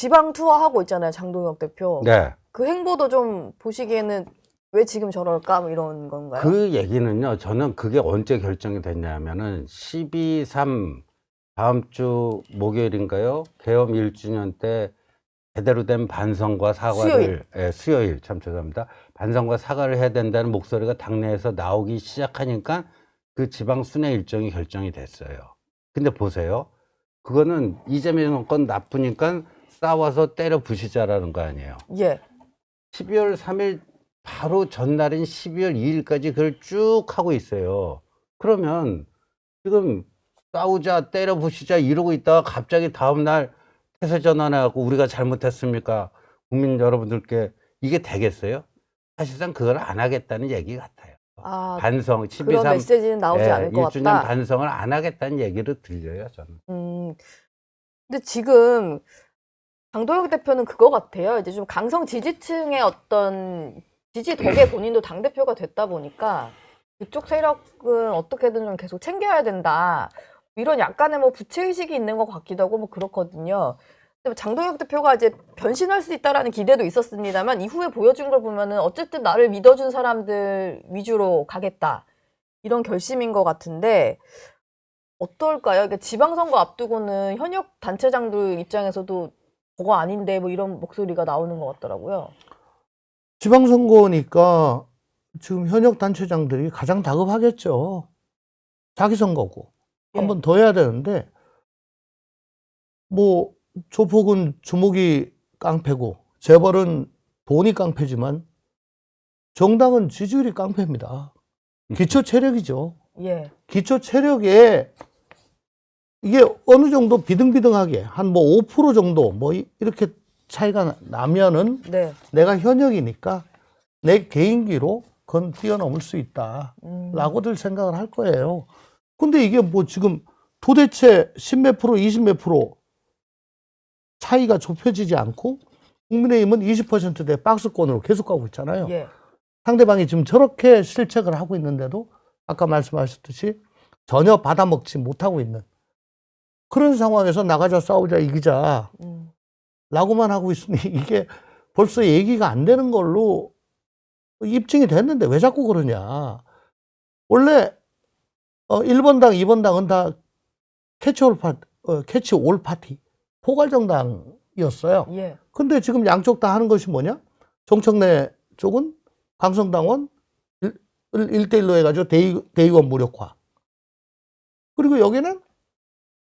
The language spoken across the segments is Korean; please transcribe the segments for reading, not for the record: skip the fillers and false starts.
지방 투어하고 있잖아요, 장동혁 대표. 네. 그 행보도 좀 보시기에는 왜 지금 저럴까? 뭐 이런 건가요? 그 얘기는요, 저는 그게 언제 결정이 됐냐면은 12.3 다음 주 목요일인가요? 계엄 1주년 때 제대로 된 반성과 사과를 수요일. 예, 수요일 참 죄송합니다. 반성과 사과를 해야 된다는 목소리가 당내에서 나오기 시작하니까 그 지방 순회 일정이 결정이 됐어요. 근데 보세요. 그거는 이재명 정권 나쁘니까 싸워서 때려 부시자라는 거 아니에요. 예. 12월 3일 바로 전날인 12월 2일까지 그걸 쭉 하고 있어요. 그러면 지금 싸우자 때려 부시자 이러고 있다가 갑자기 다음날 태세 전환해갖고 우리가 잘못했습니까? 국민 여러분들께 이게 되겠어요? 사실상 그걸 안 하겠다는 얘기 같아요. 아, 반성, 그런 12.3 메시지는 나오지 않을 것 1주년 같다. 반성을 안 하겠다는 얘기를 들려요, 저는. 근데 지금 장동혁 대표는 그거 같아요. 이제 좀 강성 지지층의 어떤 지지 덕에 본인도 당대표가 됐다 보니까 그쪽 세력은 어떻게든 좀 계속 챙겨야 된다. 이런 약간의 뭐 부채의식이 있는 것 같기도 하고 뭐 그렇거든요. 근데 장동혁 대표가 이제 변신할 수 있다라는 기대도 있었습니다만 이후에 보여준 걸 보면은 어쨌든 나를 믿어준 사람들 위주로 가겠다. 이런 결심인 것 같은데 어떨까요? 그러니까 지방선거 앞두고는 현역 단체장들 입장에서도 그거 아닌데 뭐 이런 목소리가 나오는 것 같더라고요. 지방선거니까 지금 현역 단체장들이 가장 다급하겠죠. 자기 선거고. 예. 한 번 더 해야 되는데, 뭐, 조폭은 주먹이 깡패고, 재벌은 돈이 깡패지만, 정당은 지지율이 깡패입니다. 기초 체력이죠. 예. 기초 체력에 이게 어느 정도 비등비등하게 한 뭐 5% 정도 뭐 이렇게 차이가 나면은 네. 내가 현역이니까 내 개인기로 그건 뛰어넘을 수 있다 라고들 생각을 할 거예요. 근데 이게 뭐 지금 도대체 10몇 프로 20몇 프로 차이가 좁혀지지 않고 국민의힘은 20%대 박스권으로 계속 가고 있잖아요. 예. 상대방이 지금 저렇게 실책을 하고 있는데도 아까 말씀하셨듯이 전혀 받아먹지 못하고 있는 그런 상황에서 나가자 싸우자 이기자 라고만 하고 있으니 이게 벌써 얘기가 안 되는 걸로 입증이 됐는데 왜 자꾸 그러냐. 원래 1번당, 2번당은 다 캐치올 파티, 포괄정당이었어요. 예. 근데 지금 양쪽 다 하는 것이 뭐냐? 정청래 쪽은 강성당원 1대1로 해가지고 대의원 무력화. 그리고 여기는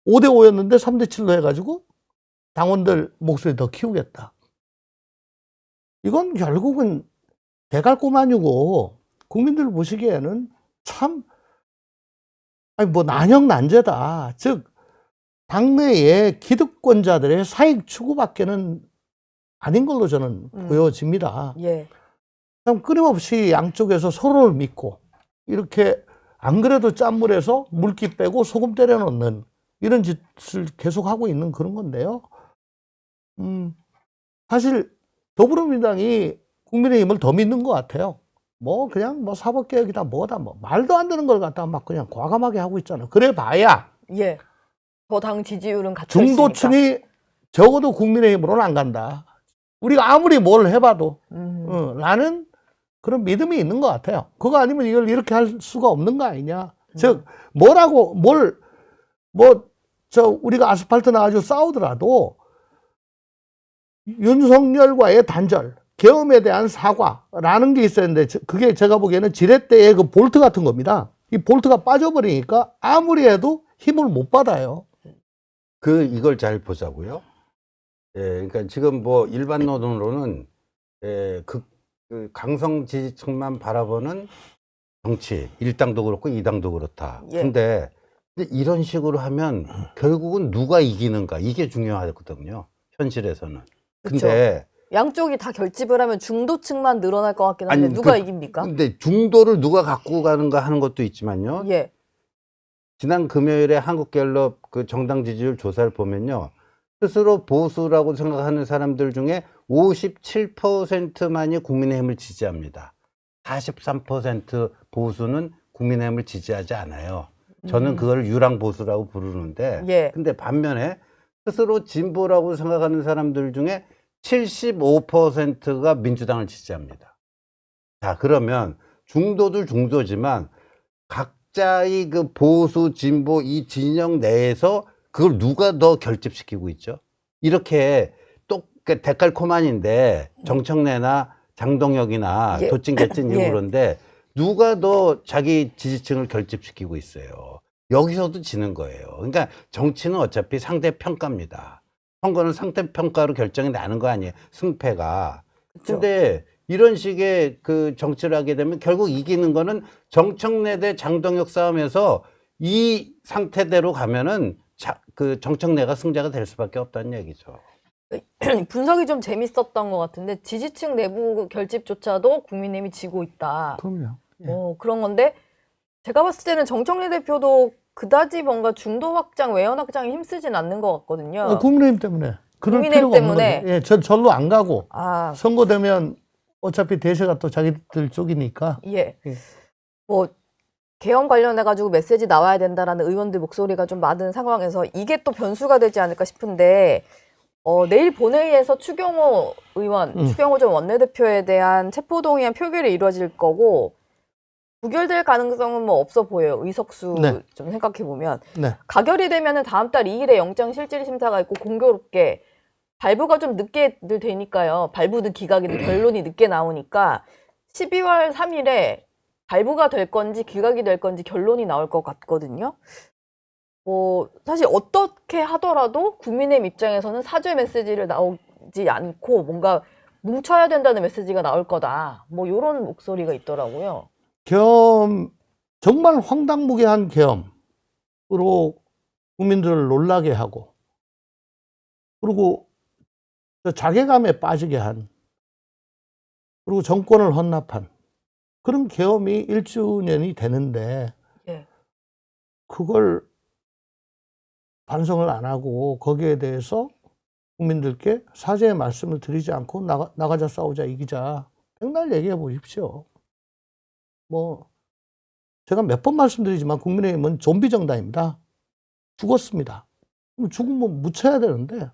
5대5였는데 3대7로 해가지고 당원들 목소리 더 키우겠다. 이건 결국은 대갈꼬마니고 국민들 보시기에는 참, 아니 뭐 난영난제다. 즉, 당내의 기득권자들의 사익 추구밖에는 아닌 걸로 저는 보여집니다. 예. 참 끊임없이 양쪽에서 서로를 믿고 이렇게 안 그래도 짠물에서 물기 빼고 소금 때려 넣는 이런 짓을 계속 하고 있는 그런 건데요. 사실 더불어민주당이 국민의힘을 더 믿는 것 같아요. 뭐 그냥 뭐 사법개혁이다 뭐다 뭐 말도 안 되는 걸 갖다가 막 그냥 과감하게 하고 있잖아요. 그래 봐야 예. 더 당 지지율은 갖춰 있으니까. 중도층이 적어도 국민의힘으로는 안 간다. 우리가 아무리 뭘 해봐도 라는 그런 믿음이 있는 것 같아요. 그거 아니면 이걸 이렇게 할 수가 없는 거 아니냐. 즉 뭐라고 우리가 아스팔트 나가지고 싸우더라도 윤석열과의 단절, 계엄에 대한 사과라는 게 있었는데 그게 제가 보기에는 지렛대의 그 볼트 같은 겁니다. 이 볼트가 빠져버리니까 아무리 해도 힘을 못 받아요. 이걸 잘 보자고요. 예, 그러니까 지금 뭐 일반론으로는 그 강성 지지층만 바라보는 정치, 1당도 그렇고 2당도 그렇다. 예. 근데 이런 식으로 하면 결국은 누가 이기는가 이게 중요하거든요. 현실에서는. 근데 양쪽이 다 결집을 하면 중도층만 늘어날 것 같긴 한데 아니, 누가 이깁니까? 근데 중도를 누가 갖고 가는가 하는 것도 있지만요. 예. 지난 금요일에 한국갤럽 그 정당 지지율 조사를 보면요. 스스로 보수라고 생각하는 사람들 중에 57%만이 국민의힘을 지지합니다. 43% 보수는 국민의힘을 지지하지 않아요. 저는 그걸 유랑 보수라고 부르는데, 예. 근데 반면에 스스로 진보라고 생각하는 사람들 중에 75%가 민주당을 지지합니다. 자, 그러면 중도도 중도지만 각자의 그 보수, 진보 이 진영 내에서 그걸 누가 더 결집시키고 있죠? 이렇게 데칼코마니인데 정청래나 장동혁이나 예. 도찐개찐이 예. 그런데 누가 더 자기 지지층을 결집시키고 있어요. 여기서도 지는 거예요. 그러니까 정치는 어차피 상대평가입니다. 선거는 상대평가로 결정이 나는 거 아니에요. 승패가. 그쵸. 근데 이런 식의 그 정치를 하게 되면 결국 이기는 거는 정청래 대 장동혁 싸움에서 이 상태대로 가면은 그 정청래가 승자가 될 수밖에 없다는 얘기죠. 분석이 좀 재밌었던 것 같은데 지지층 내부 결집조차도 국민의힘이 지고 있다. 그럼요. 예. 그런 건데 제가 봤을 때는 정청래 대표도 그다지 뭔가 중도 확장, 외연 확장에 힘쓰진 않는 것 같거든요. 국민의힘 때문에. 그럴 국민의힘 필요가 없는 때문에. 거죠. 예, 절로 안 가고 아, 선거 되면 어차피 대세가 또 자기들 쪽이니까. 예. 예. 뭐 개헌 관련해가지고 메시지 나와야 된다라는 의원들 목소리가 좀 많은 상황에서 이게 또 변수가 되지 않을까 싶은데 내일 본회의에서 추경호 의원, 추경호 전 원내대표에 대한 체포동의안 표결이 이루어질 거고 부결될 가능성은 뭐 없어 보여요. 의석수 네. 좀 생각해 보면 네. 가결이 되면은 다음 달 2일에 영장 실질 심사가 있고 공교롭게 발부가 좀 늦게 늘 되니까요. 발부든 기각이든 결론이 늦게 나오니까 12월 3일에 발부가 될 건지 기각이 될 건지 결론이 나올 것 같거든요. 사실 어떻게 하더라도 국민의힘 입장에서는 사죄 메시지를 나오지 않고 뭔가 뭉쳐야 된다는 메시지가 나올 거다. 뭐 이런 목소리가 있더라고요. 계엄, 정말 황당무계한 계엄으로 국민들을 놀라게 하고, 그리고 자괴감에 빠지게 한, 그리고 정권을 헌납한 그런 계엄이 1주년이 되는데, 예. 그걸 반성을 안 하고 거기에 대해서 국민들께 사죄의 말씀을 드리지 않고 나가자 싸우자 이기자 백날 얘기해 보십시오. 제가 몇 번 말씀드리지만 국민의힘은 좀비 정당입니다. 죽었습니다. 그럼 죽으면 묻혀야 되는데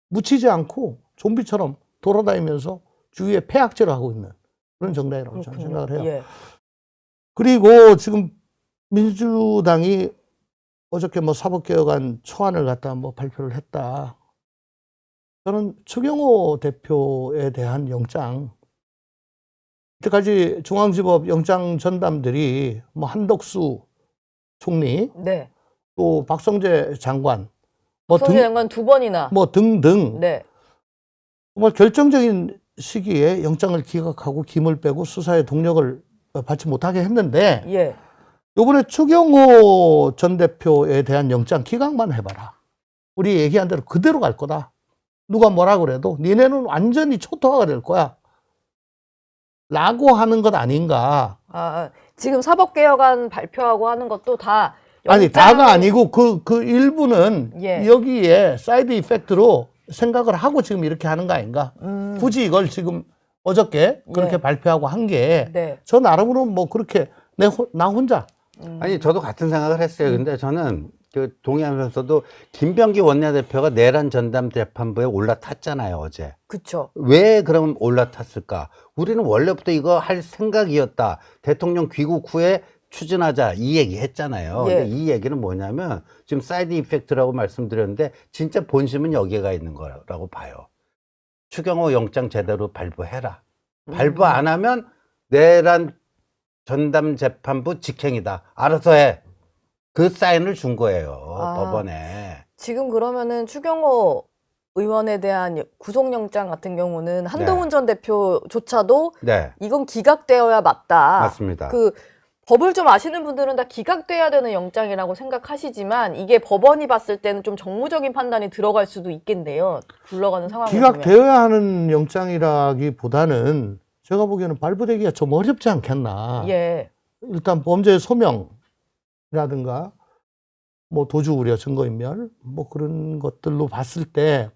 묻히지 않고 좀비처럼 돌아다니면서 주위에 폐악질을 하고 있는 그런 정당이라고 저는 생각을 해요. 예. 그리고 지금 민주당이 어저께 사법개혁안 초안을 갖다 발표를 했다. 저는 추경호 대표에 대한 영장, 이때까지 중앙지법 영장 전담들이 한덕수 총리, 네. 또 박성재 장관, 박성재 장관 두 번이나. 등등 네. 정말 결정적인 시기에 영장을 기각하고 김을 빼고 수사에 동력을 받지 못하게 했는데 예. 이번에 추경호 전 대표에 대한 영장 기각만 해봐라. 우리 얘기한 대로 그대로 갈 거다. 누가 뭐라 그래도 니네는 완전히 초토화가 될 거야. 라고 하는 것 아닌가. 지금 사법개혁안 발표하고 하는 것도 다 아니, 다가 아니고 그 일부는 예. 여기에 사이드 이펙트로 생각을 하고 지금 이렇게 하는 거 아닌가. 굳이 이걸 지금 어저께 그렇게 예. 발표하고 한 게 네. 저 나름으로 그렇게 나 혼자. 아니, 저도 같은 생각을 했어요. 근데 저는 동의하면서도 김병기 원내대표가 내란 전담 재판부에 올라탔잖아요, 어제. 그쵸. 왜 그럼 올라탔을까? 우리는 원래부터 이거 할 생각이었다. 대통령 귀국 후에 추진하자. 이 얘기 했잖아요. 예. 근데 이 얘기는 뭐냐면 지금 사이드 이펙트라고 말씀드렸는데 진짜 본심은 여기가 있는 거라고 봐요. 추경호 영장 제대로 발부해라. 발부 안 하면 내란 전담 재판부 직행이다. 알아서 해. 그 사인을 준 거예요. 법원에. 지금 그러면은 추경호 의원에 대한 구속영장 같은 경우는 한동훈 전 대표조차도 네. 이건 기각되어야 맞다. 맞습니다. 법을 좀 아시는 분들은 다 기각돼야 되는 영장이라고 생각하시지만 이게 법원이 봤을 때는 좀 정무적인 판단이 들어갈 수도 있겠네요. 굴러가는 상황을 보면. 기각되어야 하는 영장이라기보다는 제가 보기에는 발부되기가 좀 어렵지 않겠나. 예. 일단 범죄 소명이라든가 도주 우려 증거인멸 그런 것들로 봤을 때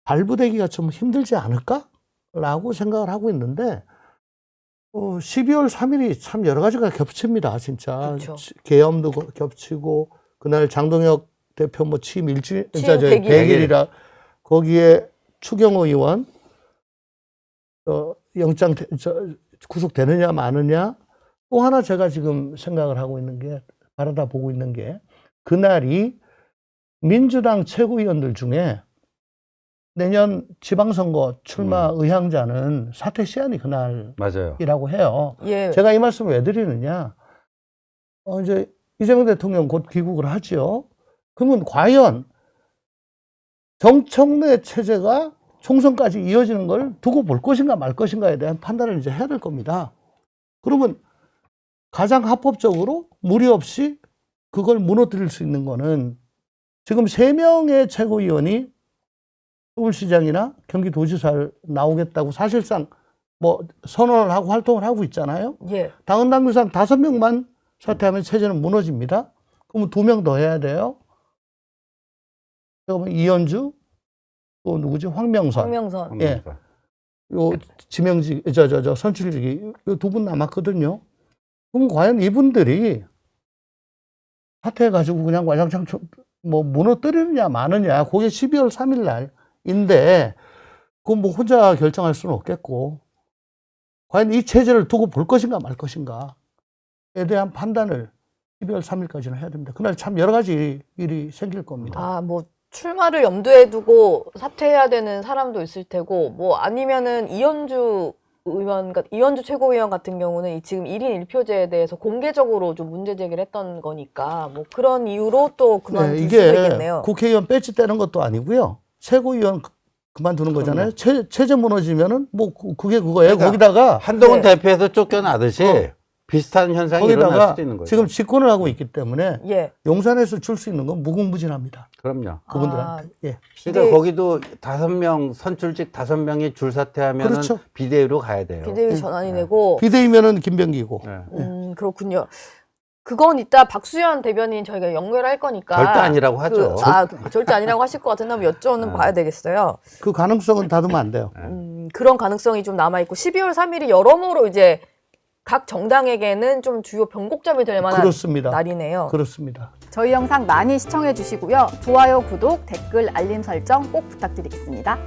발부되기가 좀 힘들지 않을까라고 생각을 하고 있는데 12월 3일이 참 여러 가지가 겹칩니다. 진짜. 그쵸. 계엄도 겹치고 그날 장동혁 대표 뭐 취임 일주일, 취임 100일. 100일이라 거기에 추경호 의원 영장 구속되느냐 마느냐. 또 하나 제가 지금 생각을 하고 있는 게, 바라다 보고 있는 게, 그날이 민주당 최고위원들 중에 내년 지방선거 출마 의향자는 사퇴 시한이 그날이라고 맞아요. 해요. 예. 제가 이 말씀을 왜 드리느냐. 이제 이재명 대통령 곧 귀국을 하죠. 그러면 과연 정청래 체제가 총선까지 이어지는 걸 두고 볼 것인가 말 것인가에 대한 판단을 이제 해야 될 겁니다. 그러면 가장 합법적으로 무리 없이 그걸 무너뜨릴 수 있는 거는 지금 3명의 최고위원이 서울시장이나 경기도지사를 나오겠다고 사실상 뭐 선언을 하고 활동을 하고 있잖아요. 예. 당헌 당규상 5명만 사퇴하면 체제는 무너집니다. 그러면 2명 더 해야 돼요. 그러면 이현주, 또 누구지? 황명선. 황명선. 예. 요 지명직, 선출직이 요 2분 남았거든요. 그럼 과연 이분들이 사퇴해가지고 그냥 와장창 뭐 무너뜨리느냐 마느냐, 그게 12월 3일 날인데, 그건 뭐 혼자 결정할 수는 없겠고, 과연 이 체제를 두고 볼 것인가 말 것인가에 대한 판단을 12월 3일까지는 해야 됩니다. 그날 참 여러 가지 일이 생길 겁니다. 아, 뭐 출마를 염두에 두고 사퇴해야 되는 사람도 있을 테고, 뭐 아니면은 이현주 최고위원 같은 경우는 이 지금 1인 1표제에 대해서 공개적으로 좀 문제 제기를 했던 거니까, 뭐 그런 이유로 또 그만둘 수도 이게 있겠네요. 국회의원 배지 떼는 것도 아니고요. 최고위원 그만두는 거잖아요. 체제 무너지면은 뭐 그게 그거예요. 그러니까 거기다가 한동훈 네. 대표에서 쫓겨나듯이 비슷한 현상이 일어날 거기다가 수도 있는 거죠. 지금 집권을 하고 있기 때문에 예. 용산에서 줄 수 있는 건 무궁무진합니다. 그럼요. 그분들한테. 예. 그러니까 비대- 거기도 5명 선출직 5명이 줄 사퇴하면 그렇죠. 비대위로 가야 돼요. 비대위 전환이 되고, 비대위면은 김병기고. 네. 그렇군요. 그건 이따 박수현 대변인 저희가 연결할 거니까. 절대 아니라고 하죠. 절대 아니라고 하실 것 같은데 한번 여쭤는 봐야 되겠어요. 그 가능성은 닫으면 안 돼요. 그런 가능성이 좀 남아있고, 12월 3일이 여러모로 이제 각 정당에게는 좀 주요 변곡점이 될 만한 그렇습니다. 날이네요. 그렇습니다. 저희 영상 많이 시청해 주시고요. 좋아요, 구독, 댓글, 알림 설정 꼭 부탁드리겠습니다.